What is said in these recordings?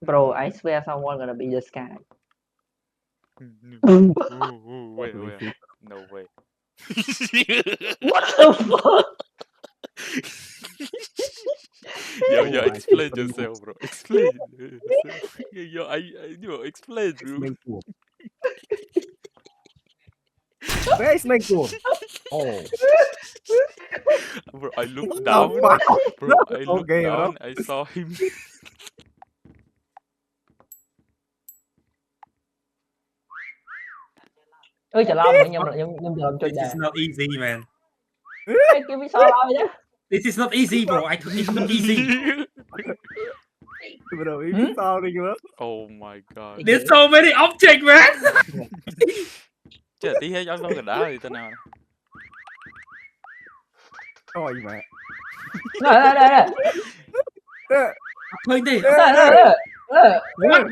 Bro, I swear someone gonna be this guy. Wait. No way. What the fuck? Yo, explain yourself, bro. Explain yourself. Yo, explain, bro. Where's my goal? Oh. Bro, I looked What the down. fuck? Bro, I looked Okay, bro. down. I saw him. Ơi chả lo mà nhầm cho This is not easy, man. Ê, kêu bị sao lại chứ? This is not easy, bro. It's not easy. Bro, you biết sao đi bro? Oh my god. There's so many objects, man. Chứ tí hết cho cái đá thì tên nào. Ôi mẹ. Đây. Thôi đi. What?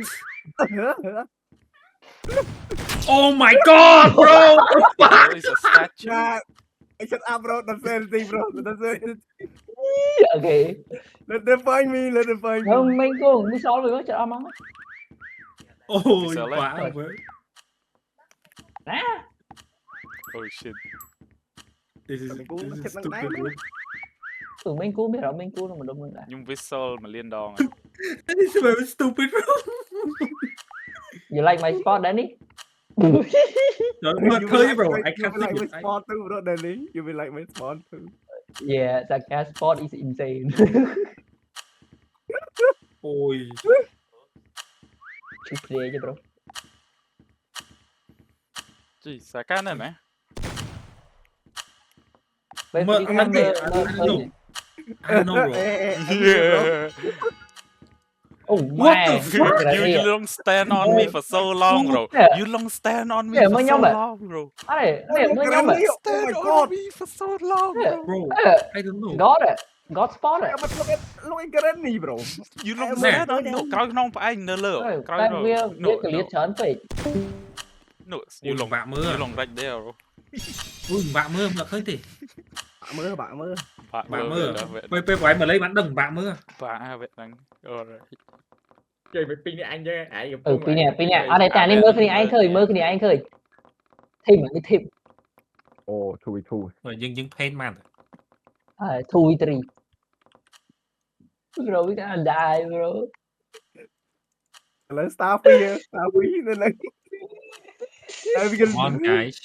Oh my god, bro. Bro, it's a statue. Nah, shut up bro, don't say anything bro, don't say anything. Okay. Let them find me, let them find me. Không, mình cũng đi sau rồi chả mắng. Ôi, quá bro. Nè. Oh shit. This is stupid, bro. Tưởng mình cú biết rồi, mình cú nó mà đúng rồi. Nhưng Vissel mà liên đòn. This is very stupid, bro. You like my spot, Danny? Thôi, bro. I can't like think my it. spot too bro, Danny. You will like my spot too. Yeah, that cat spot is insane. Ôi. Chú play chứ bro. Gì, xả can này mẹ. Wait, But we I'm have not there. the- I don't know. I don't know, bro. Yeah. Oh What man. the fuck? You don't stand on me for so long, bro. Yeah. You don't stand on me Yeah, for mới so nhóm bạn. long, bro. Đây, mới nhóm mà. Oh Stand my on god. me for so long, Yeah. bro. Bro, I don't know. Got it. Got spot it. Yeah, but look at Granny bro. You don't Nè. stand on no.ក្រោយក្នុងផ្អែកនៅលើ ក្រោយ Tại នោះ វា No, កលៀតច្រើនពេក No, Ui, vạ mưa. You long right there, bro. Ui, vạ mưa mà khơi thì. Bạn mơ. Vạ mưa. Quay quay mà lấy bắn đừng vạ mưa. Vạ vậy đang. Chơi với pin anh chứ ai gặp Pi nè. Ở đây ta đi mơ cái này anh khơi. Thêm mà đi thêm. Oh, 2v2. Rồi dừng paint man. Thui tri. Bro, we gonna die, bro. Let's stop here. Stop here then like. Come on, guys.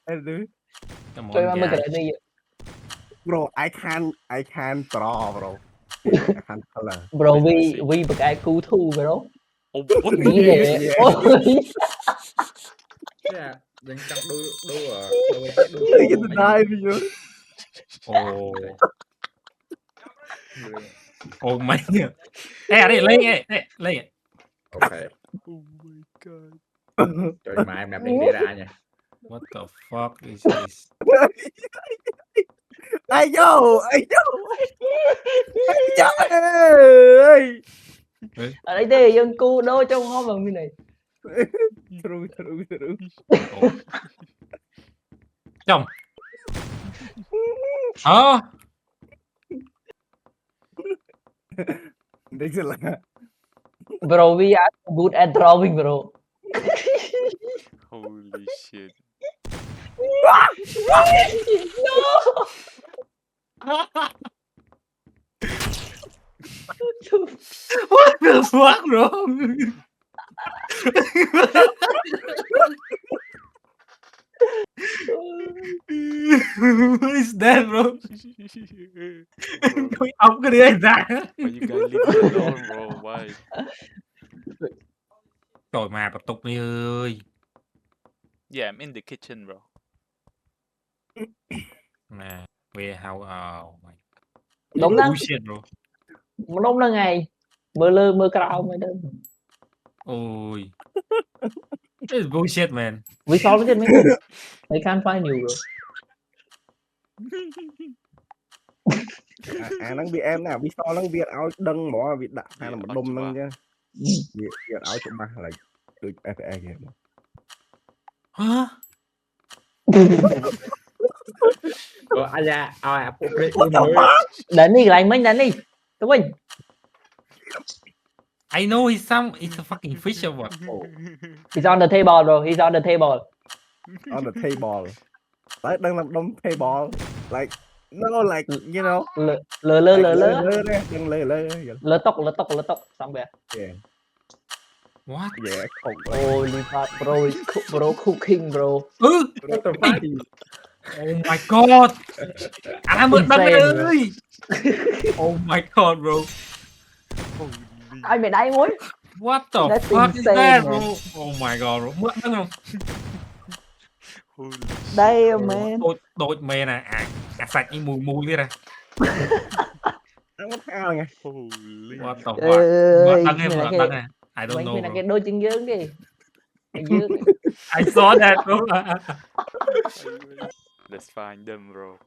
Come Chơi on, mà cái guys. này đi. Bro, I can't draw, bro. I can't color. Bro, we một cái cú thu, bro. Oh, what the Nghĩ Yeah. để. Ôi. Yeah, đang trong đu Look at the dive, you. Oh. Oh my god. Ê, đây lên lên. Ok, Oh my god. trời mà em đạp đen đi ra nha. What the fuck is this? Ai vô. Ở đây thì dân cu đôi trong hôm bằng như này. True. Oh. Chồng. Ờ. Đấy là Bro, we are good at drawing, bro. Holy shit. What the fuck, bro? What is that, bro? Tôi ống cái đứa ra. Why you guys leave me alone, bro? Why? Trời mà bật tục đi ơi. Yeah, I'm in the kitchen, bro. Nè, warehouse. Oh my. Đúng đó. Bullshit, bro. Đúng đó ngày. Mơ lơ mơ cao mới đơn. Ôi. This is bullshit, man. We solve it, man. They can't find you, bro. Nắng bị em nào, bị so nắng bị áo đăng bỏ bị đặt hay là một đôm nắng chứ. Bị áo chụp ba là từ FA kìa. Hả? Ai da, ai phụ Đến đi, lại mình đến đi. Tụi mình. I know he's a fucking fish or what? He's on the table, bro. He's on the table. On the table. Like đang làm đông table. Like no, like you know. Lơ Đấy, đừng lơ. lơ tốc xong về. Yeah, What? yeah, không. Holy fuck, bro cooking, bro. What the fuck? Oh my god. Anh mới đâm Insane, ơi. Oh my god, bro. Ai mày đáy muối? What the That's fuck is insane, that, man. bro? Oh my god, bro. Mất đúng không? Damn, man. Đôi mê nè, cả sạch cái mùi kia nè. Nó mất ao nghe. What the fuck? Mất đăng em, mất đăng nè. I don't Mình know, là bro. cái đôi chân dương đi. Dương. I saw that, bro. Let's find them, bro.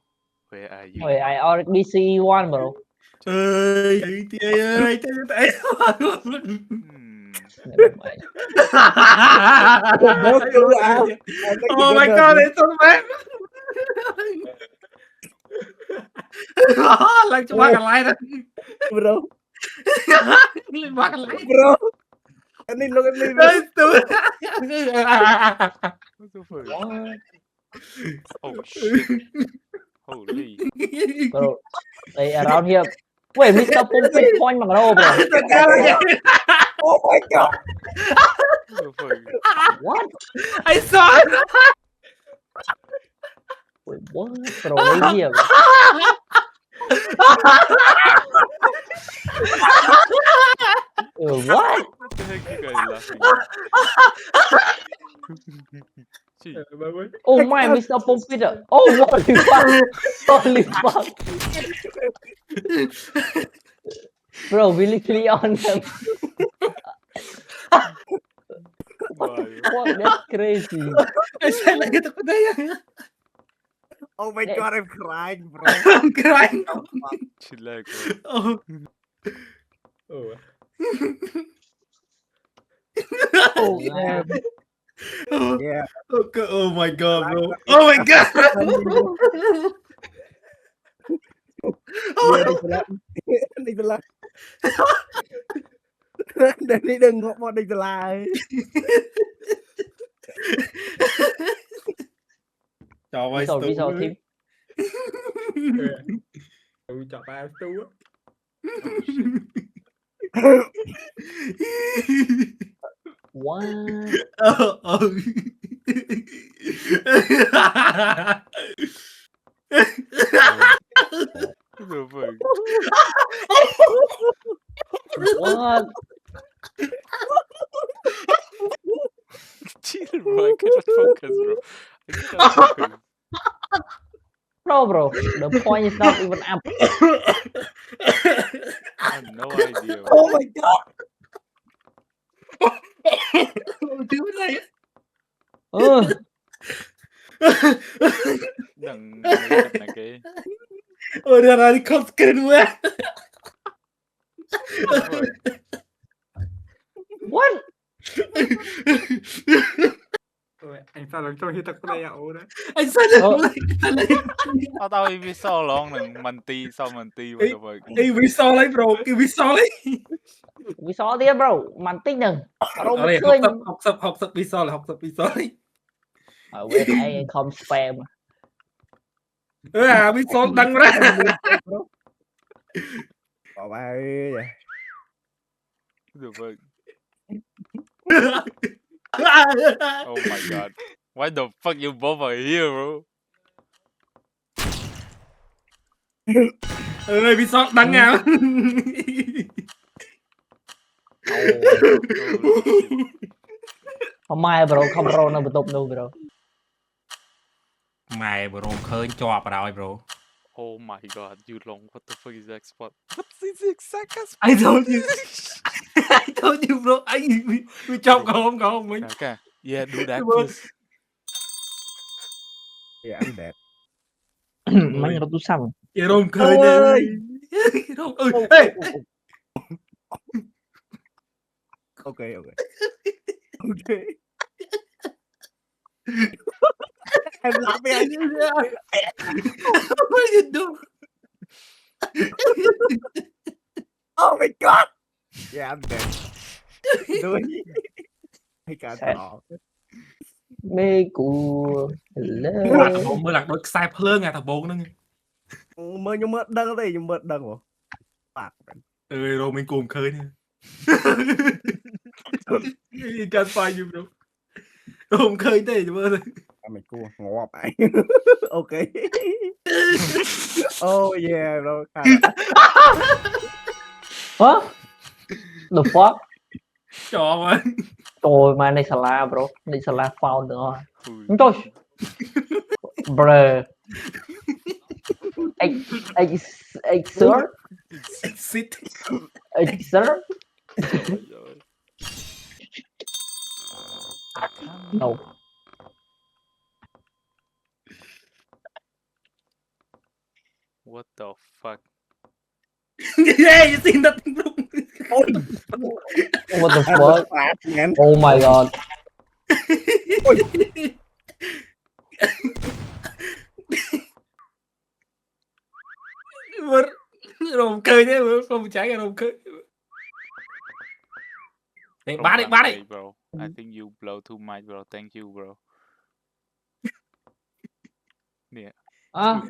Where are you? Wait, I already see one, bro. Ơi, ơi. Oh my god, it's so bad. Lang cho ba cái like đó. Bro, Lên ba cái like. bro. Anh đi luôn anh đi. Ê, tôi. What the fuck? Oh shit. Holy. Bro, they around here. Wait, Mr. Pumpkin point bằng đâu, bro? Oh my god. What the fuck? What? I saw it. Wait, what? Bro, lấy gì bro? What? What the heck you guys laughing at? Gee, Oh my, Mr. Pumpkin. Oh, holy fuck. Holy fuck. Bro, we literally on them. why? What? That's crazy. I said like ito ko na yan. Oh my god, I'm crying, bro. I'm crying. Chillax, bro. Oh. Oh. Oh, man. Yeah. Okay. Oh my god, bro. Oh my god. Đi từ lá. Đi đừng có bọn đi từ lá. Trời ơi, Đi sầu thêm. Tôi chọn ba tu á. What? Oh, oh. What the fuck? What? Chill, bro. I cannot focus, bro. I cannot focus. Bro, the point is not even up. I have no idea. Bro. Oh my god. Đừng cái này kì. Ôi ra ra đi con screen quá. What? Ôi, anh sao lần trong khi tao có đây ảo đó. Anh sao được Ờ. Tao bị so long nè, mình ti what the fuck? Cái vi so lấy bro, cái vi so lấy. We saw there, bro. Mạnh tích đừng. Bro, Ở đây chơi. học tập vi so là học tập vi so lấy. Wait, I không spam. À, vi so đăng ra. Bỏ ba ơi. What the fuck? Oh my god. Why the fuck you both are here, bro? Ơi, vi so đăng à. Không mai, bro. Không bro nó tục đâu, bro. Mày bro khơi cho vào rồi bro. Oh my god, you long. What the fuck is that spot? What's this exact spot? I told you. I told you bro. We chọc không mình. Okay. Yeah, do that Come on. first. Yeah, I'm dead. Mấy người tôi xong. Cái rồng khơi Ôi. đi. Cái rồng ơi. Ê. Okay. Okay. Em laughing at you. What are you doing? Oh my god. Yeah, I'm dead. Đuôi. Hay cả Sad. tỏ. Mê cù Lạc lơ. bông mới lạc đôi sai phơ nghe thằng bông nữa. Mới nhưng mà đăng đây nhưng mà đăng hả? Bạc. Ừ rồi mình cùng khơi nè. You can't find you bro. Cùng khơi thế chứ bơ. Mày cua ngọt vậy. Ok. Oh yeah rồi. Hả? The fuck? Cho mà. Trời mà này Sala bro. Này Sala foul nữa rồi. Ui, Trời. Bruh. Exert? Exit. Exert? trời ơi. No. What the fuck? Yeah, you seen nothing bro. Ôi. What the Em fuck? phạt ngàn. Oh my god. Bơ. Rồi khơi thế bơ. Không trái rồi khơi. Đấy, Không bá đi, bằng bá đi. đây, bro. I think you blow too much, bro. Thank you, bro. Nè, À.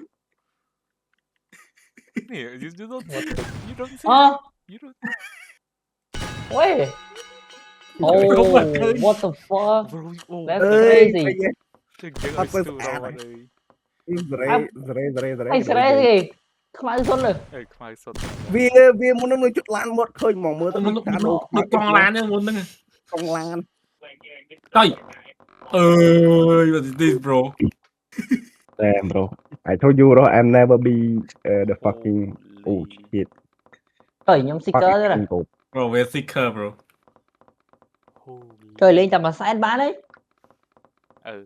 nè, you don't What see, the... you don't see, À. you don't, Wait. Không Oh, mà khơi. what the fuck? bro. Oh, That's Ê, crazy. bây giờ đừng giỡn Thật với stu à đâu này. đây. Anh sẽ gì? Không ai xuân rồi. Ê, không ai sốt. Vì muốn nó chút lan một khơi mỏng mưa Nó con lan nữa muốn nữa. con lan. Trời. Ơi, what is this bro? Damn bro. I told you bro, I'm never be the fucking oh shit. Trời nhóm seeker thế này. Fucking Bro, we're seeker bro. Trời lên tầm mà side bán đấy. Ừ.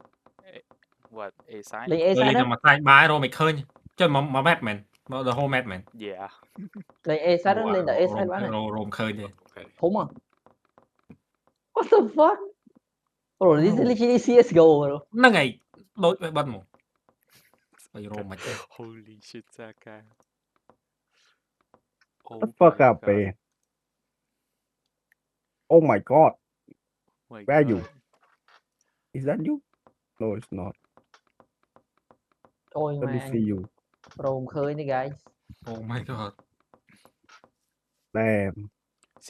What, A side? Lên A Rồi side lên đó. cho mặt tay bái rồi mày khơi nhỉ. Cho mà Batman. The whole Batman. Yeah. Lên A side đó, lên tại A side bán này. Rồi khơi nhỉ. Thúng à? What the fuck? Bro, this is literally CSGO bro. Nó ngày đối với bật một. Bây rồi mày chơi. Holy shit, Saka. the Oh fuck my up, god. man. Oh my god. My Where are you? god. Is that you? No, it's not. Ôi Let me mà see you. Rome khơi này guys. Oh my god. Damn.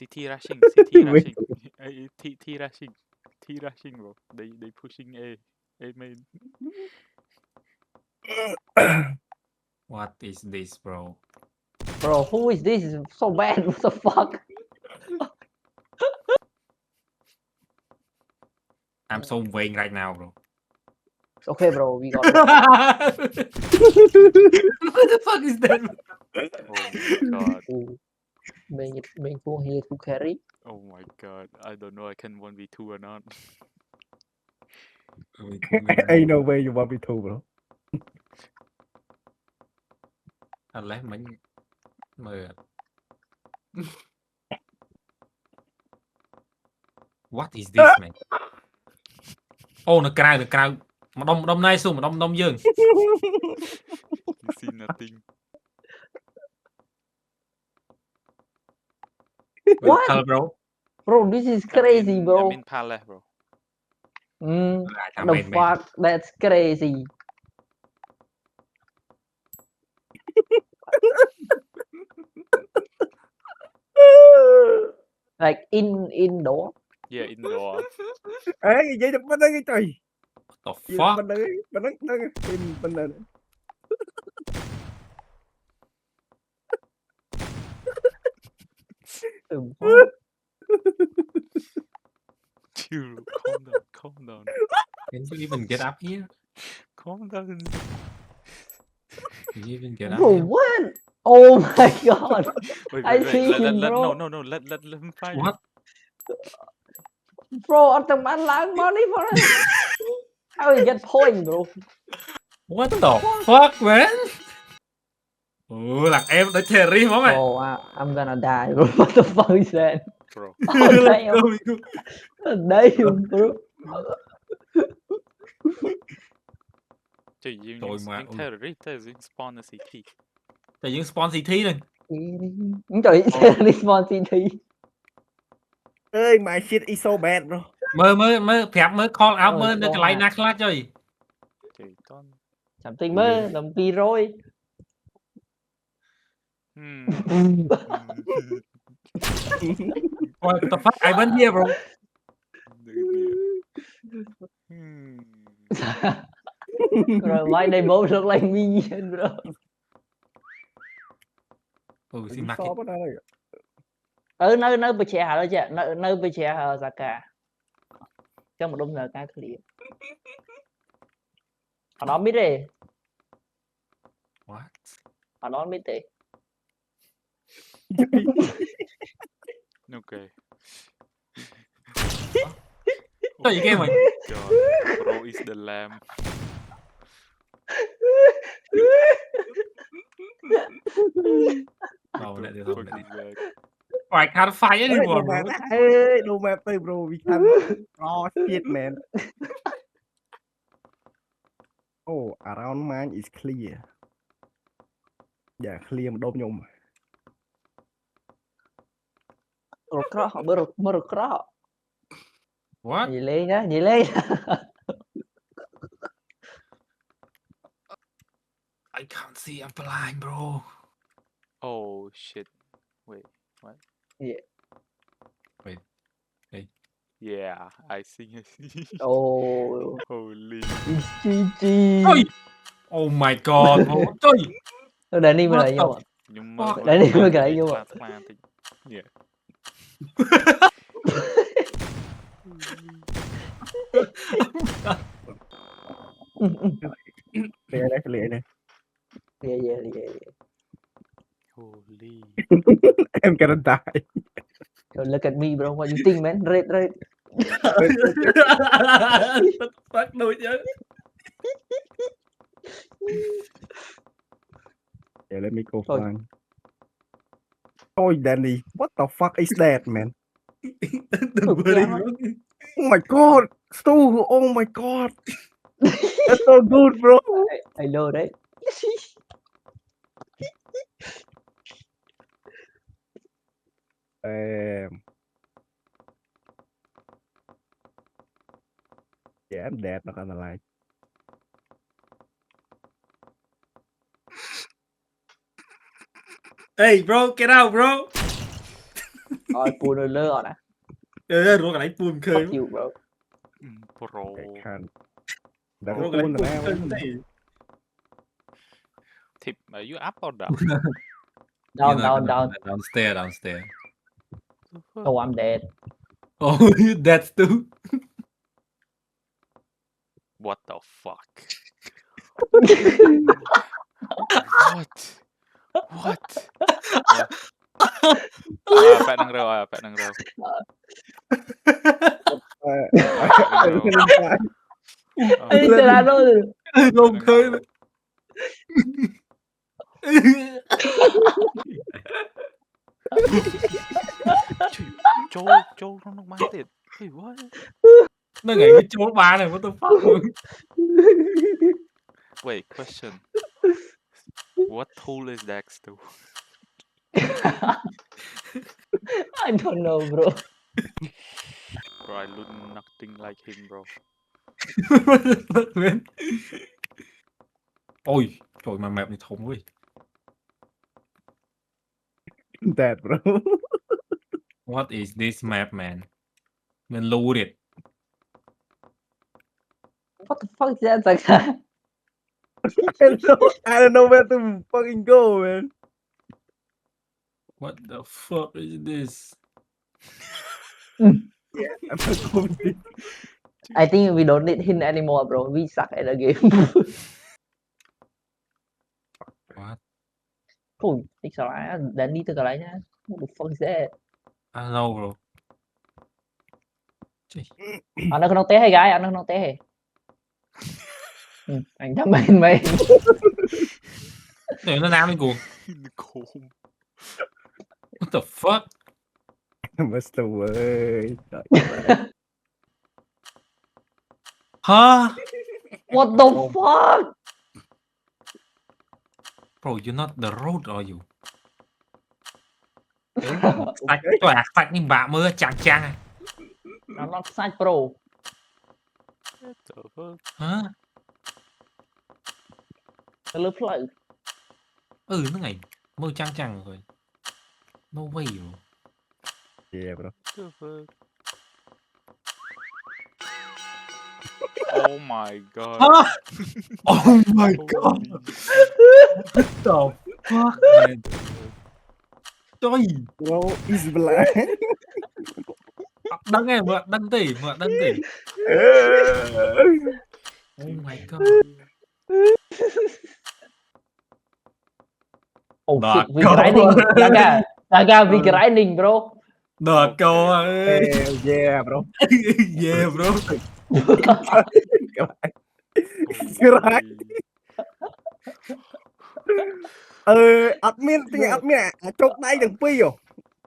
CT rushing, CT Wait. rushing. Hey, T rushing. T rushing, bro. They pushing A. A main. What is this bro? Bro, who is this? It's so bad. What the fuck? I'm so vain right now bro. It's okay bro, we got it. What the fuck is that? Oh my god. Mình cũng here to carry. Oh my god. I don't know I can 1v2 or not. Ain't no way you want me to, bro. Anh lấy mình mời. What is this man? Oh, nó cào. Mà đông nay xuống mà đông dương. You see nothing. What? Tell bro. Bro, this is crazy bro. I'm in Palace, bro. The fuck? That's crazy. Like indoor. Yeah, indoor. Ê, vậy được bên đây cái trời. The Vậy fuck? bên đây, bên đây. Chill, calm down. Can you even get up here? Calm down. Can you even get up Bro, here? what? Oh my god. Wait, I see him, bro. No, let him fight. What? Bro, anh tầm anh lãng money for us. How you get point bro? What the fuck man? Lạc em đã Terry hả mày? Bro, I'm gonna die bro. What the fuck is that? Bro. Oh damn. Damn bro. Trời, you Trời mà, những terrorist is spawn a CT. Tại những spawn CT này. Trời, respawn CT. ơi my shit is so bad bro មើលប្រាប់មើល call out មើលនៅ call កន្លែង out ណាខ្លះចុយ Trời con. Chạm tin mơ làm pi rồi. Hmm. What the fuck I went here bro Hmm. Rồi mai đây bố được lên minion bro. អូស៊ី Đi market so bắt đầu rồi Nơi bị trẻ hả đó chứ. Nơi bị trẻ hả Zaka. Cho một đông giờ cái clear. Ở đó biết đi. what Ở đó biết đi. Okay. Trời game mày God. Bro is the lamb. đâu The lại được fuck rồi is that? phải khá phải ấy đi Ê, bro đồ map ê đồ map tới bro we can oh shit man oh around mine is clear dạ clear một đốm nhung Rồi khó họ bữa rồi khó. what Gì lên á, gì lên. I can't see I'm blind bro Oh shit. Wait, what? Yeah. Wait. Hey. Yeah, I see. Ồ. Holy. GG. Ôi oh my god bro trời Tôi để đi mà What lại the vô. Nhưng Fuck. mà Để đi mà cái vô. thì yeah. clear đây Yeah. Holy. em gonna die So look at me bro, what you think man? Red. fuck đuổi chứ yeah, let me go Thôi. find oh Danny what the fuck is that man đừng Cực vừa đi kéo. bro oh my god Stu oh my god that's so good bro I know đấy. yeah I'm dead not gonna lie hey bro get out bro Rồi phun rồi lơ rồi nè. rồi cái này buồn cười Fuck you bro. Bro. I can't đã bro có cái cuốn này rồi buồn nào cười Tip, are you up or down? Down. downstairs Oh I'm dead. oh that's too What the fuck? What? Bạn đang râu. Ê trời ơi rồi. không khơi Châu nó mang tiền. Hey, what? nó nghĩ cái chỗ ba này what the fuck Wait, question. What tool is Dex to? I don't know bro. Bro, I look nothing like him, bro. ôi trời mà map này thùng ơi dead bro what is this map man mình lưu it What the fuck is that Zaka? I don't know where to fucking go man what the fuck is this I'm not going to I think we don't need hint anymore bro. We suck at the game. what Ui, thích sao lại đến đi từ cái đấy nhá. What the fuck is that? I don't know bro Anh nó té hay gái, anh nó té hay. Anh thăm mày. này nó nam lên cuồng Cool. what the fuck Mr. ơi trời huh What the fuck? bro you're not the road are you សាច់ទៅអាសាច់នេះពិបាកមើលចាំងចាំង nó sai pro What the fuck? ហ៎ nó lướt lợi ហ្នឹងហើយមើលចាំងចាំងឃើញ no way bro Yeah bro What the fuck? Oh my god. oh my god Holy what the fuck man ចុយ bro is black អត់ដឹងទេមើលអត់ដឹងទេមើលអត់ដឹងទេ oh my god oh Đó, shit we go. grinding Daga we grinding bro ដល់កោអើយ yeah bro yeah bro Right. Holy. admin ទី admin អាចជោគដៃទាំងពីរហ៎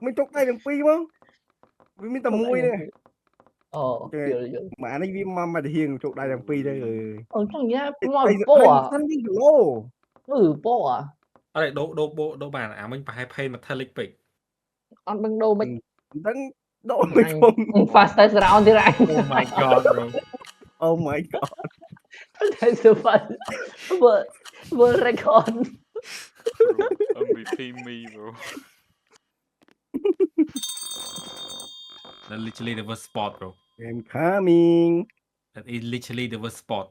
មិនជោគដៃទាំងពីរមកវាមានតែមួយទេ okay hiểu ម៉ានេះវាមកទៅហៀងជោគដៃទាំងពីរទៅអើយ trong nhà mà po à សិនវិញគីឡូ po à អត់ទេដូរបានអាមិញប្រហែល pay metallic ពេក ăn bằng đâu mình មិនដឹងដូរមិនខ្ញុំ fastest round thế này oh my god bro oh my god that's so fun vừa record Bro, MVP me, bro. that literally the worst spot bro I'm coming that is literally the worst spot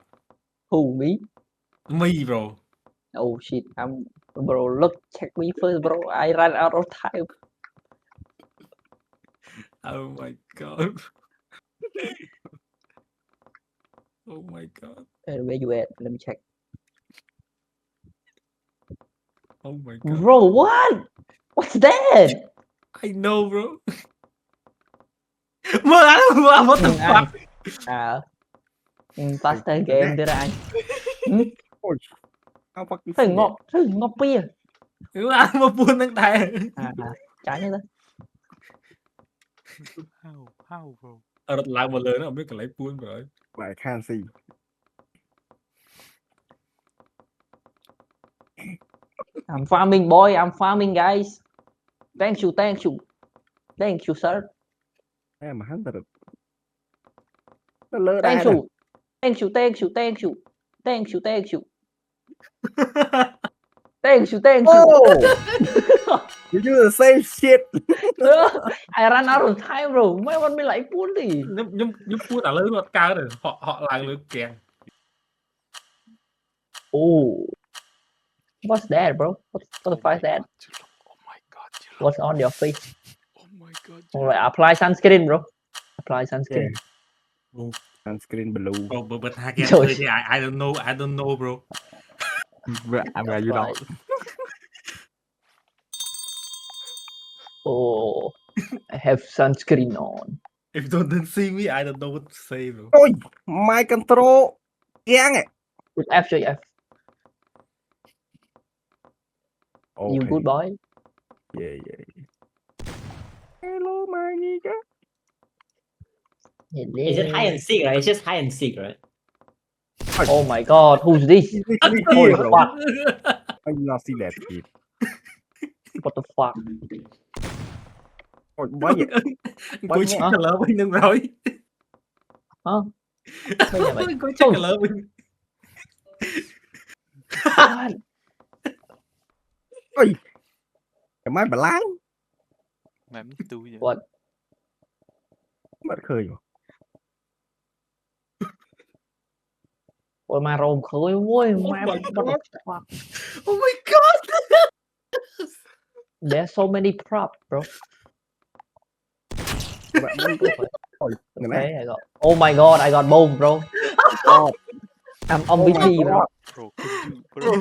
who me me bro oh shit I'm bro look check me first bro I ran out of time oh my god oh my god hey, where you at let me check oh my god bro what's that I know bro what the fuck faster game thế này ôi how fucking thử ngọc bia ăn mà buồn đang tại trái nữa How, bro? រត់ឡើងមកលើនោះអត់មានកន្លែងពួនប្រហែល I can't see I'm farming boy I'm farming guys thank you sir មហាន្តរទៅលើដែរ thank you thank you oh you do the same shit I ran out of time bro ไม่วันไม่ไหลพูดดิ ខ្ញុំពួនឥឡូវគាត់កើទេហក់ឡើងលើកៀង oh what's that bro what's the fuck is that Oh my god, you look. what's on your face Oh my god. alright apply sunscreen bro apply sunscreen sunscreen blue បើថាគេ trời ឃើញ I don't know bro I'm gonna you know. oh I have sunscreen on if you don't see me I don't know what to say bro ôi my control keng ấy with F chơi F you good boy yeah hello my nigga Is it hide and seek, right? It's just hide and seek, right? oh my god who's this literally holy here bro fuck I did not see that kid what the fuck ôi bao nhiêu អង្គុយ check color វិញនឹងរយ hả bây giờ mày អង្គុយ check color វិញ God. ôi cái máy bà láng Mẹ biết tôi vậy. What? mất khơi mà Ôi mà rồm khơi ôi mà my what the fuck oh my god there's so many props bro bạn muốn ôi người này okay I got oh my god I got bomb bro I'm on Oh my BT bro God. Bro,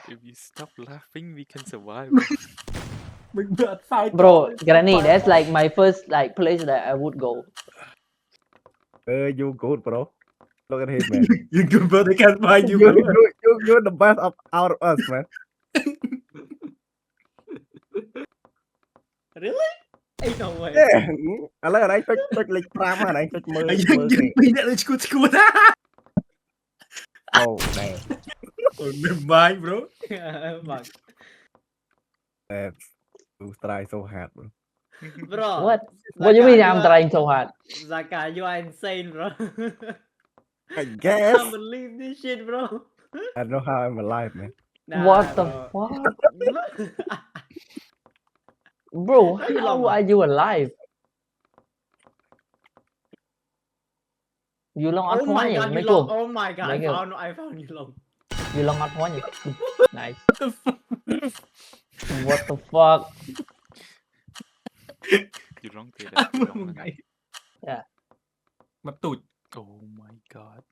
if you stop laughing, we can survive. Bro. mình bịអត់ fight bro Granny that's like my first like place that I would go you good bro look at him man you good bro they can't find you bro you're the best of out of us man Really? Ain't no way. yeah ở đây ở đây tôi lịch pram ở đây tôi mơ ហើយយើង mơ ពីរអ្នកទៅឈួតឈួត oh damn អូនមិនបាយ bro Fuck. try so hard bro Bro. What? What do you mean Zaka, I'm are- trying so hard? Zaka, you are insane, bro. I I guess can't believe this shit, bro. I don't know how I'm alive man What the bro. fuck? Bro, How you how long are you alive? You long Oh ớt hóa my nhỉ? god, you Mấy long. chuồng. Oh my god, Mấy chuồng. I found you long. You long ớt hóa nhỉ? Nice. What the fuck? You long thiệt à? You long là ngay. Mất tụt. Oh my god.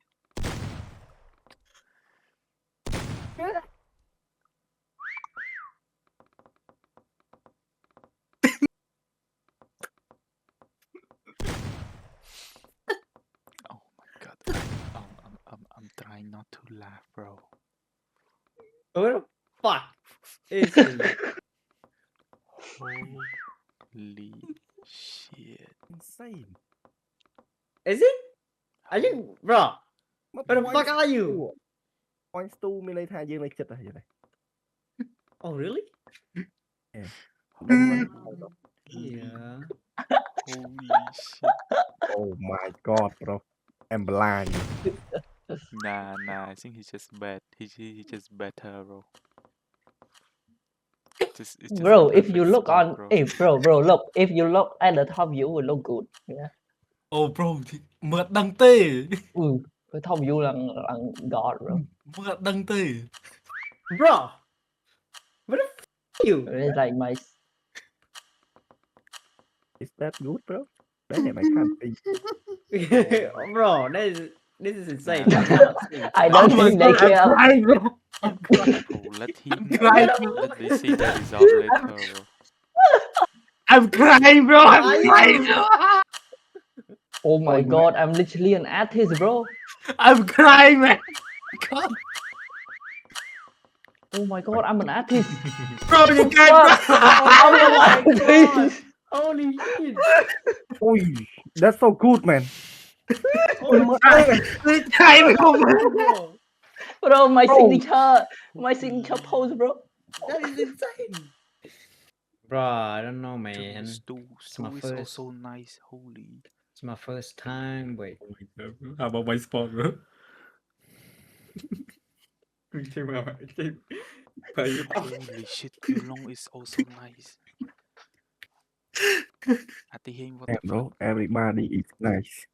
Oh my god. I'm trying not to laugh, bro. What the fuck is it? Holy shit. insane Is it? Are you, bro? What the fuck are you? points 2 មានន័យថាយើងនៅចិត្តហើយ Oh really? Yeah. Yeah. Holy shit. Oh my god bro em blind Nah, I think he's just bad. He just better, bro. It's just Bro, a if you perfect look spot, on, bro. hey, bro, look. If you look at the top view, will look good. Yeah. Oh bro, mượt đăng tê. Cái top view là god, bro. Mượt đăng tê. Bro. What the fuck are you? It's like my. is that good bro đấy là mày can't see Bro, this is insane. Nah. I cannot see. I don't think they care. Oh, let crying. they see the result later, bro. I'm crying bro. I'm Are you? crying. Oh my god, I'm literally an artist, bro. I'm crying man. God. Oh my god, I'm an artist. Bro, you can't. I'm an artist. Holy shit. ui that's so good man ui mất Tôi crying mày không? Bro, Bro, my Bro. signature pose, bro. that is insane. Bro, I don't know, Dude, man. Stu my is first- also nice. Holy. It's my first time. Wait. How about my sport bro? Holy shit, Kulong is also nice. Ati him, what yeah, the bro everybody is nice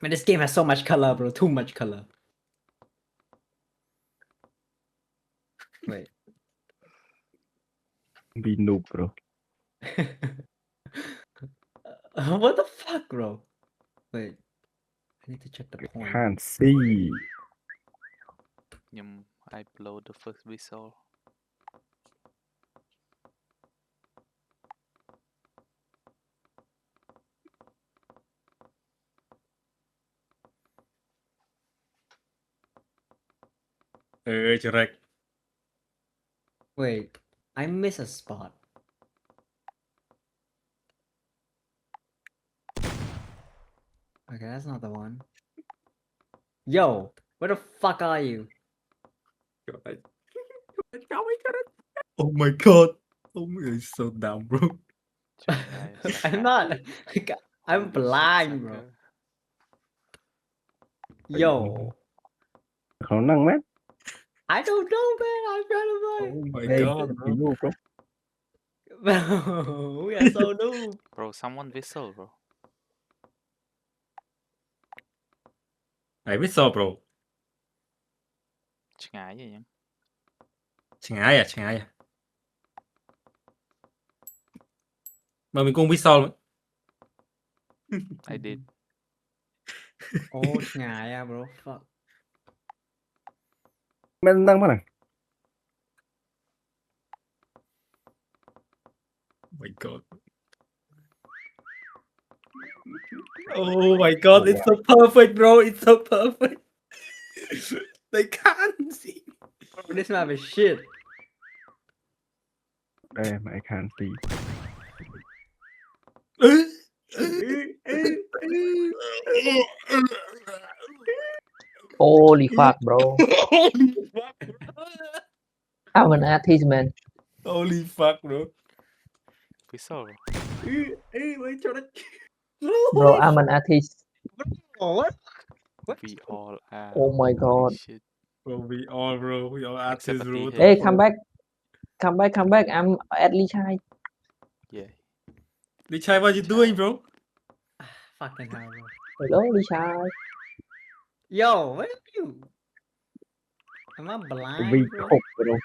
Man, this game has so much color, bro. Too much color. Wait. be noob bro What the fuck, bro? Wait. I need to check the point. can't see I blow the first whistle. Correct. Wait. I miss a spot. Okay, that's not the one. Yo, where the fuck are you? Oh my god. Oh my god, it's so dumb bro. I'm not. I'm blind, bro. Yo, khả năng mát I don't know, man. I'm trying to Oh find. my hey god be bro. noob bro Bro, we are so noob. Bro, someone whistle, bro. Mày biết sao bro? Ngại vậy. Chẳng ai à? Mà mình cũng biết sao luôn. I did. Oh, ngại, bro. Fuck. men đang mana Oh my god. Oh my god, it's so perfect, bro. It's so perfect. They can't see. Bro, this map is shit. damn I can't see Holy fuck, bro. Holy fuck. I'm an artist man. Holy fuck, bro. Pistol. Wait cho nó. Bro, I'm an artist. What? What? We all are. Oh my god. Holy shit. Bro, we all artists, Except bro. at the Hey, head. come back. Come back. I'm at Lee Chai. Yeah. Lichai, what you doing, bro? Fucking hell, bro. Hello, Lee Chai. Yo, what are you? Am I blind, We bro? khục bro.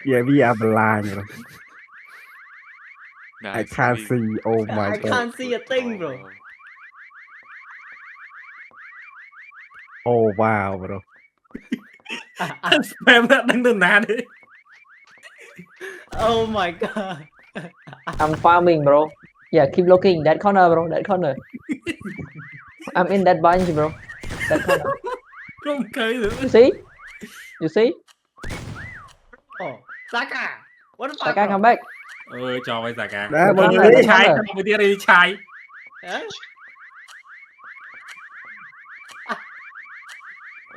Yeah, we are blind bro. I Nice. can't we- see. Oh my I god. can't see a thing, bro. Oh wow bro. Spam đã đánh đơn ná đấy. Oh my god. I'm farming, bro. Yeah, keep looking. That corner, bro. That corner. I'm in that bunch, bro. That corner. Không cười nữa. You see? You see? Oh, Saka. What the fuck? Saka, bro? come back. Cho mày giả cả. Đá Con bóng này, đi. con Lichai, này. cho mày đi đây Lichai. Huh?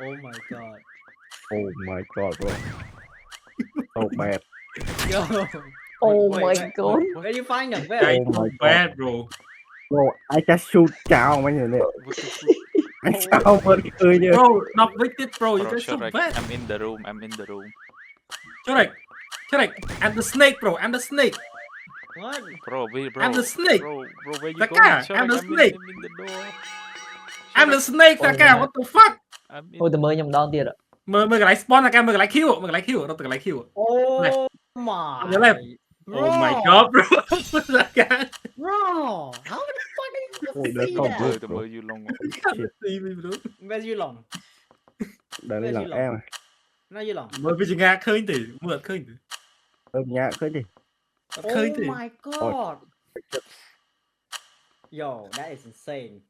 Oh my god. Oh my god bro. So bad. Yo. Oh Wait, my wait, god. Where you find them? Where? Guys, Oh my so bad, bro. Bro, I just shoot chào mấy người này. What the fuck? Anh sao vẫn cười như. Bro, đọc với tiết bro, you Bro, guys so Shrek, bad. I'm in the room. I'm in the room. Shrek, I'm the snake, bro. I'm the snake. What? Bro, bro. I'm the snake. Bro, where you Saka, going? I'm the Shrek, snake. I'm in the door. I'm the Shrek, snake, Saka. What the fuck? I'm in. Ôi, tôi mới nhầm đónទៀតạ. Mời cái lại spawn Saka, mời cái lại kill, mời cái lại kill, đâu từ cái lại kill. Oh my. Your left. Oh my god, bro. Saka. Bro, how the fuck are you Ôi, supposed đã to see không that? được. Tụi mới you long. See me, bro. Where's you long? Đây là Where's you em. long? No, you long. Mời bây giờ ngạc khơi thì, mượn khơi thì. Nhà cái gì? Oh Khơi thì. my god. Yo, that is insane.